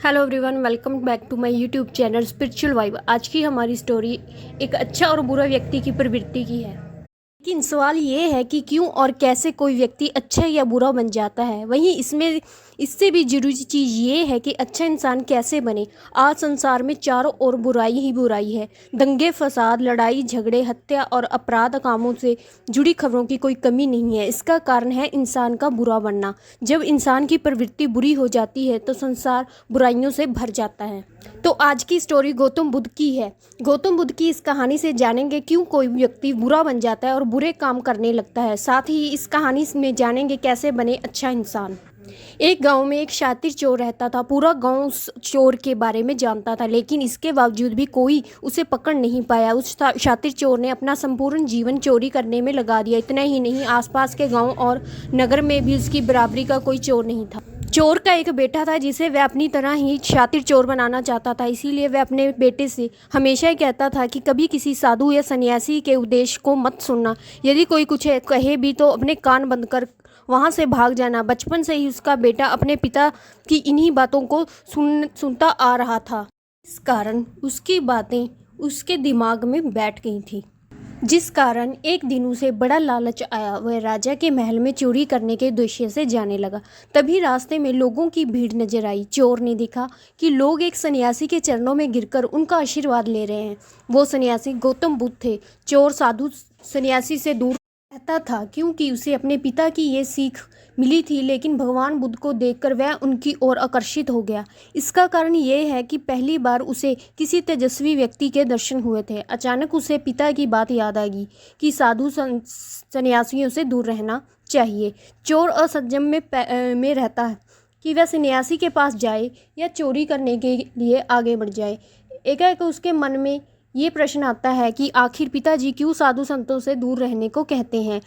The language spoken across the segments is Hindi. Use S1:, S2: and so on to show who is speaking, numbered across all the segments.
S1: Hello everyone, welcome back to my YouTube channel spiritual vibe. आज की हमारी स्टोरी एक अच्छा और बुरा व्यक्ति की प्रवृत्ति की है। लेकिन सवाल ये है कि क्यों और कैसे कोई व्यक्ति अच्छा या बुरा बन जाता है। वहीं इससे भी जरूरी चीज़ ये है कि अच्छा इंसान कैसे बने। आज संसार में चारों ओर बुराई ही बुराई है। दंगे फसाद, लड़ाई झगड़े, हत्या और अपराध कामों से जुड़ी खबरों की कोई कमी नहीं है। इसका कारण है इंसान का बुरा बनना। जब इंसान की प्रवृत्ति बुरी हो जाती है तो संसार बुराइयों से भर जाता है। तो आज की स्टोरी गौतम बुद्ध की है। गौतम बुद्ध की इस कहानी से जानेंगे क्यों कोई व्यक्ति बुरा बन जाता है और बुरे काम करने लगता है। साथ ही इस कहानी में जानेंगे कैसे बने अच्छा इंसान। एक गांव में एक शातिर चोर रहता था। पूरा गांव उस चोर के बारे में जानता था, लेकिन इसके बावजूद भी कोई उसे पकड़ नहीं पाया। उस शातिर चोर ने अपना संपूर्ण जीवन चोरी करने में लगा दिया। इतना ही नहीं, आसपास के गांव और नगर में भी उसकी बराबरी का कोई चोर नहीं था। चोर का एक बेटा था जिसे वह अपनी तरह ही शातिर चोर बनाना चाहता था। इसीलिए वह अपने बेटे से हमेशा ही कहता था कि कभी किसी साधु या सन्यासी के उपदेश को मत सुनना। यदि कोई कुछ कहे भी तो अपने कान बंद कर वहाँ से भाग जाना। बचपन से ही उसका बेटा अपने पिता की इन्हीं बातों को सुनता आ रहा था। इस कारण उसकी बातें उसके दिमाग में बैठ गई थी, जिस कारण एक दिन उसे बड़ा लालच आया। वह राजा के महल में चोरी करने के उद्देश्य से जाने लगा। तभी रास्ते में लोगों की भीड़ नजर आई। चोर ने देखा कि लोग एक सन्यासी के चरणों में गिरकर उनका आशीर्वाद ले रहे हैं। वो सन्यासी गौतम बुद्ध थे। चोर साधु सन्यासी से दूर रहता था क्योंकि उसे अपने पिता की ये सीख मिली थी, लेकिन भगवान बुद्ध को देखकर वह उनकी ओर आकर्षित हो गया। इसका कारण ये है कि पहली बार उसे किसी तेजस्वी व्यक्ति के दर्शन हुए थे। अचानक उसे पिता की बात याद आ गई कि साधु सन्यासियों से दूर रहना चाहिए। चोर असंयम में रहता है कि वह सन्यासी के पास जाए या चोरी करने के लिए आगे बढ़ जाए। एकाएक उसके मन में ये प्रश्न आता है कि आखिर पिताजी क्यों साधु संतों से दूर रहने को कहते हैं।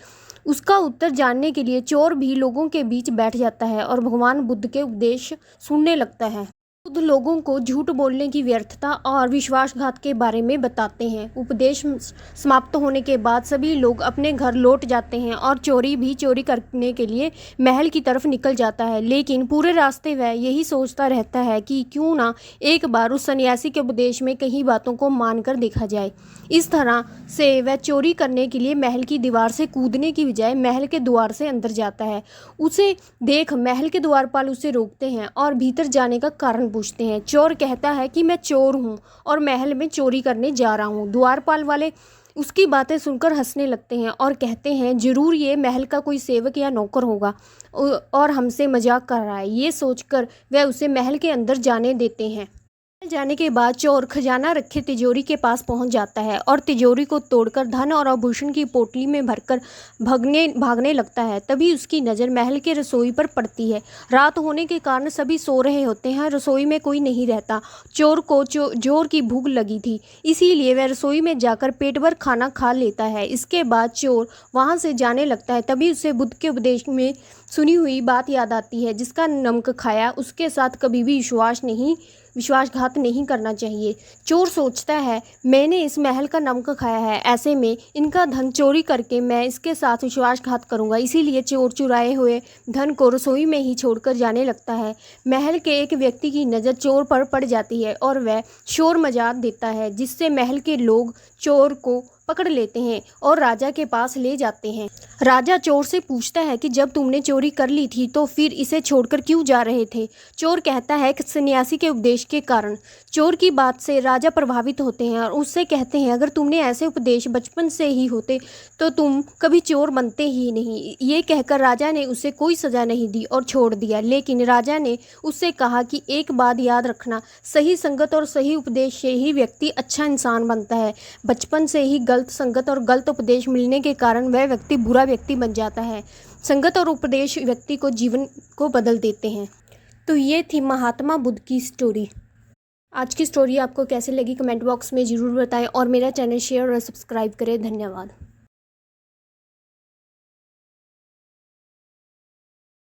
S1: उसका उत्तर जानने के लिए चोर भी लोगों के बीच बैठ जाता है और भगवान बुद्ध के उपदेश सुनने लगता है। बुद्ध लोगों को झूठ बोलने की व्यर्थता और विश्वासघात के बारे में बताते हैं। उपदेश समाप्त होने के बाद सभी लोग अपने घर लौट जाते हैं और चोरी भी चोरी करने के लिए महल की तरफ निकल जाता है। लेकिन पूरे रास्ते वह यही सोचता रहता है कि क्यों ना एक बार उस सन्यासी के उपदेश में कई बातों को मानकर देखा जाए। इस तरह से वह चोरी करने के लिए महल की दीवार से कूदने की बजाय महल के द्वार से अंदर जाता है। उसे देख महल के द्वारपाल उसे रोकते हैं और भीतर जाने का कारण पूछते हैं। चोर कहता है कि मैं चोर हूँ और महल में चोरी करने जा रहा हूँ। द्वारपाल वाले उसकी बातें सुनकर हंसने लगते हैं और कहते हैं जरूर ये महल का कोई सेवक या नौकर होगा और हमसे मजाक कर रहा है। ये सोचकर वह उसे महल के अंदर जाने देते हैं। जाने के बाद चोर खजाना रखे तिजोरी के पास पहुंच जाता है और तिजोरी को तोड़कर धन और आभूषण की पोटली में भरकर भागने लगता है। तभी उसकी नज़र महल के रसोई पर पड़ती है। रात होने के कारण सभी सो रहे होते हैं। रसोई में कोई नहीं रहता। चोर को जोर की भूख लगी थी, इसीलिए वह रसोई में जाकर पेट भर खाना खा लेता है। इसके बाद चोर वहां से जाने लगता है। तभी उसे बुद्ध के उपदेश में सुनी हुई बात याद आती है, जिसका नमक खाया उसके साथ कभी भी विश्वासघात नहीं करना चाहिए। चोर सोचता है मैंने इस महल का नमक खाया है, ऐसे में इनका धन चोरी करके मैं इसके साथ विश्वासघात करूंगा। इसीलिए चोर चुराए हुए धन को रसोई में ही छोड़कर जाने लगता है। महल के एक व्यक्ति की नज़र चोर पर पड़ जाती है और वह शोर मचा देता है, जिससे महल के लोग चोर को पकड़ लेते हैं और राजा के पास ले जाते हैं। राजा चोर से पूछता है कि जब तुमने चोरी कर ली थी तो फिर इसे छोड़कर क्यों जा रहे थे। चोर कहता है कि सन्यासी के उपदेश के कारण। चोर की बात से राजा प्रभावित होते हैं और उससे कहते हैं अगर तुमने ऐसे उपदेश बचपन से ही होते तो तुम कभी चोर बनते ही नहीं। ये कहकर राजा ने उसे कोई सजा नहीं दी और छोड़ दिया। लेकिन राजा ने उससे कहा कि एक बात याद रखना, सही संगत और सही उपदेश से ही व्यक्ति अच्छा इंसान बनता है। बचपन से ही गलत संगत और गलत उपदेश मिलने के कारण वह व्यक्ति बुरा व्यक्ति बन जाता है। संगत और उपदेश व्यक्ति को जीवन को बदल देते हैं। तो ये थी महात्मा बुद्ध की स्टोरी। आज की स्टोरी आपको कैसे लगी कमेंट बॉक्स में ज़रूर बताएं और मेरा चैनल शेयर और सब्सक्राइब करें। धन्यवाद।